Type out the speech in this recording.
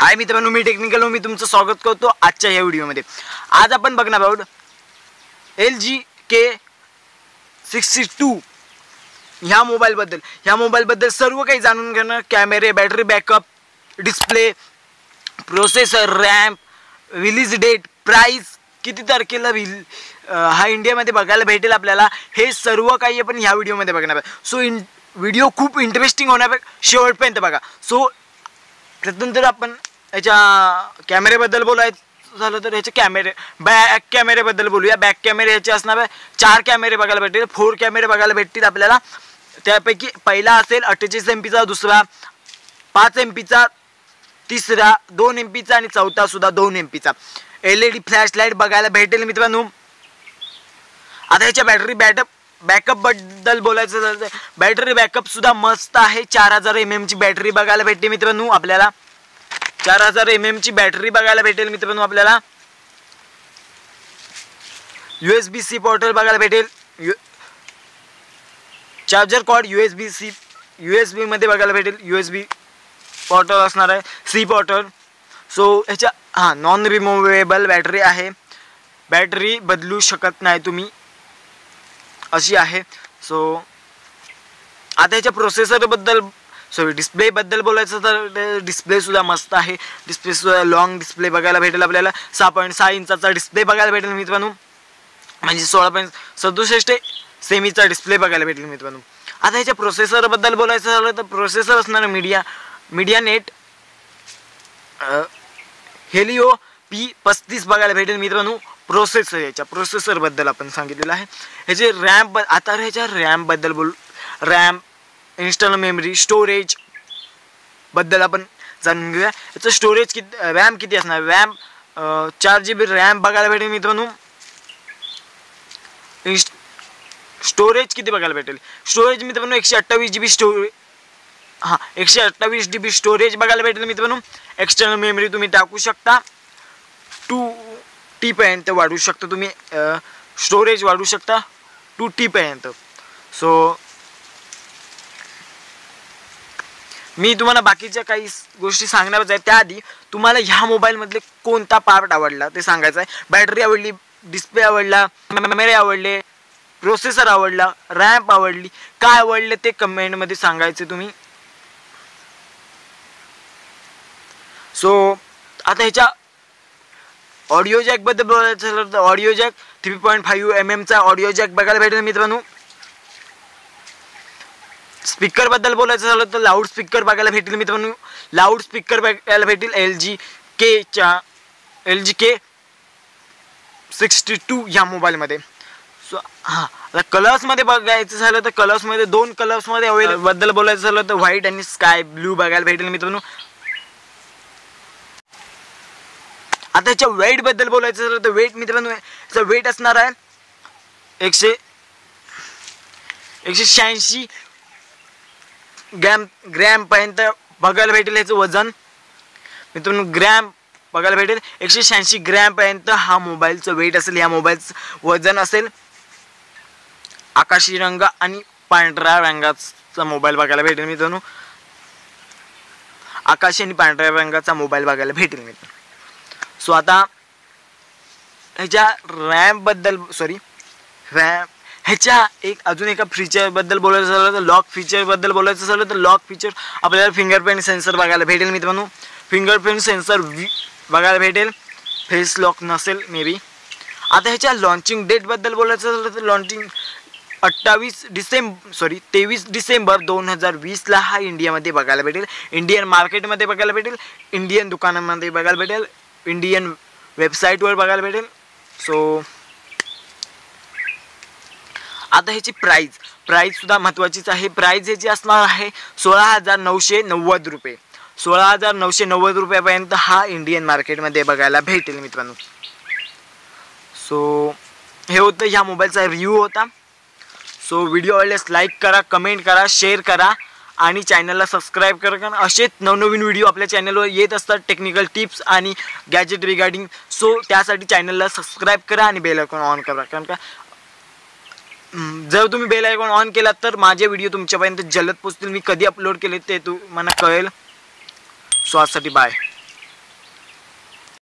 हाय मित्रांनो, मी टेक्निकल मी तुमचं स्वागत करतो आजच्या या व्हिडिओमध्ये। आज आपण बघणार आहोत LG K62 ह्या मोबाईलबद्दल सर्व काही जाणून घेणार। कॅमेरे, battery backup, display, processor, RAM, release date, price, किती तारखेला हा इंडियामध्ये बघायला भेटेल आपल्याला, हे सर्व काही आपण ह्या व्हिडिओमध्ये बघणार आहोत। सो व्हिडिओ खूप इंटरेस्टिंग होणार आहे, शेवटपर्यंत बघा। सो प्रथम तर आपण याच्या कॅमेरेबद्दल बोलायचं झालं तर ह्याचे बॅक कॅमेरेबद्दल बोलूया। बॅक कॅमेरे ह्याचे असणार आहे 4 कॅमेरे बघायला भेटतील, 4 कॅमेरे बघायला भेटतील आपल्याला। त्यापैकी पहिला असेल 48 MP चा, दुसरा 5 MP चा, तिसरा 2 MP चा आणि चौथा सुद्धा 2 MP चा LED फ्लॅश लाईट बघायला भेटेल मित्रांनो। आता ह्याच्या बॅकअप बद्दल बोलायचं झालं तर बॅटरी बॅकअप सुद्धा मस्त आहे। 4000 mAh ची बॅटरी बघायला भेटते मित्रांनो आपल्याला। 4000 mAh ची बॅटरी बघायला भेटेल मित्रांनो आपल्याला। USB-C पोर्ट बघायला भेटेल, चार्जर कॉर्ड USB मध्ये बघायला भेटेल। USB पोर्ट असणार आहे, C पोर्ट। सो ह्याच्या नॉन रिमूवेबल बॅटरी आहे, बॅटरी बदलू शकत नाही तुम्ही, अशी आहे। सो आता ह्याच्या प्रोसेसर डिस्प्ले बद्दल बोलायचं तर डिस्प्ले सुद्धा मस्त आहे। डिस्प्ले सुद्धा लॉंग डिस्प्ले बघायला भेटेल आपल्याला। 6.6 इंचाचा डिस्प्ले बघायला भेटेल मित्रांनो, म्हणजे 16.67 सेमीचा डिस्प्ले बघायला भेटेल मित्रांनो। आता ह्याच्या प्रोसेसर बद्दल बोलायचं झालं तर प्रोसेसर असणार मीडियानेट हेलिओ P35 बघायला भेटेल मित्रांनो। प्रोसेसर बद्दल आपण सांगितलेलं आहे। ह्याचे रॅम बद्दल रॅम, इंटरनल मेमरी, स्टोरेज बद्दल आपण जाणून घेऊया। याचं स्टोरेज रॅम किती असणार, रॅम 4 GB रॅम बघायला भेटेल मित्रांनो। स्टोरेज किती बघायला भेटेल, स्टोरेज मित्रांनो 128 GB स्टोरेज, 128 GB स्टोरेज बघायला भेटेल मित्रांनो। एक्सटर्नल मेमरी तुम्ही टाकू शकता, 2 TB पर्यंत वाढवू शकता तुम्ही, स्टोरेज वाढवू शकता 2 TB पर्यंत। सो मी तुम्हाला बाकीच्या काही गोष्टी सांगणारच आहे, त्याआधी तुम्हाला ह्या मोबाईलमधले कोणता पार्ट आवडला ते सांगायचं आहे। बॅटरी आवडली, डिस्प्ले आवडला, कॅमेरे आवडले, प्रोसेसर आवडला, रॅम आवडली, काय आवडले ते कमेंटमध्ये सांगायचे तुम्ही। सो आता ह्याच्या ऑडिओ जॅक बद्दल बोलायचं झालं तर ऑडिओ जॅक 3.5 mm चा ऑडिओ जॅक बघायला भेटेल मित्रांनो। स्पीकर बद्दल बोलायचं झालं तर लाऊड स्पीकर बघायला भेटेल मित्रांनो। लाऊड स्पीकर बघायला भेटेल LG K62 ह्या मोबाईलमध्ये। सो आता कलर्समध्ये बघायचं झालं तर कलर्समध्ये 2 कलर्समध्ये अवेलेबल बद्दल बोलायचं झालं तर व्हाईट आणि स्काय ब्लू बघायला भेटेल मित्रांनो। आता ह्याच्या वेट बद्दल बोलायचं झालं तर वेट मित्रांनो, याचा वेट असणार आहे 186 ग्रॅम पर्यंत बघायला भेटेल। ह्याचं वजन मित्रांनो ग्रॅम बघायला भेटेल, 186 ग्रॅम पर्यंत हा मोबाईलचं वेट असेल। या मोबाईलचं वजन असेल। आकाशी रंग आणि पांढऱ्या रंगाचा मोबाईल बघायला भेटेल मित्रांनो। आकाशी आणि पांढऱ्या रंगाचा मोबाईल बघायला भेटेल मित्रांनो। सो आता ह्याच्या ह्याच्या अजून एका फीचर बद्दल बोलायचं झालं तर लॉक फीचर बद्दल बोलायचं झालं तर लॉक फीचर आपल्याला फिंगरप्रिंट सेन्सर बघायला भेटेल मित्रांनो। फिंगरप्रिंट सेन्सर बघायला भेटेल, फेस लॉक नसेल मे बी। आता ह्याच्या लॉन्चिंग डेट बद्दल बोलायचं झालं तर लॉन्चिंग 23 डिसेंबर 2020 ला हा इंडियामध्ये बघायला भेटेल। इंडियन मार्केटमध्ये बघायला भेटेल, इंडियन दुकानांमध्ये बघायला भेटेल, इंडियन वेबसाईटवर बघायला भेटेल। सो आता ह्याची प्राइस सुद्धा महत्त्वाचीच आहे। प्राइस ह्याची असणार आहे 16,990 रुपये। 16,990 रुपयापर्यंत हा इंडियन मार्केटमध्ये बघायला भेटेल मित्रांनो। सो हे होतं ह्या मोबाईलचा रिव्ह्यू होता। सो व्हिडिओ आवडल्यास लाईक करा, कमेंट करा, शेअर करा आणि चॅनलला सबस्क्राईब करा, कारण असेच नवनवीन व्हिडिओ आपल्या चॅनलवर येत असतात, टेक्निकल टिप्स आणि गॅजेट रिगार्डिंग। सो त्यासाठी चॅनलला सबस्क्राईब करा आणि बेल आयकॉन ऑन करा, कारण का जर तुम्ही बेल आयकॉन ऑन केला तर माझे व्हिडिओ तुमच्यापर्यंत जलद पोहोचतील। मी कधी अपलोड केले ते तुम्हाला कळेल। सो आजसाठी बाय।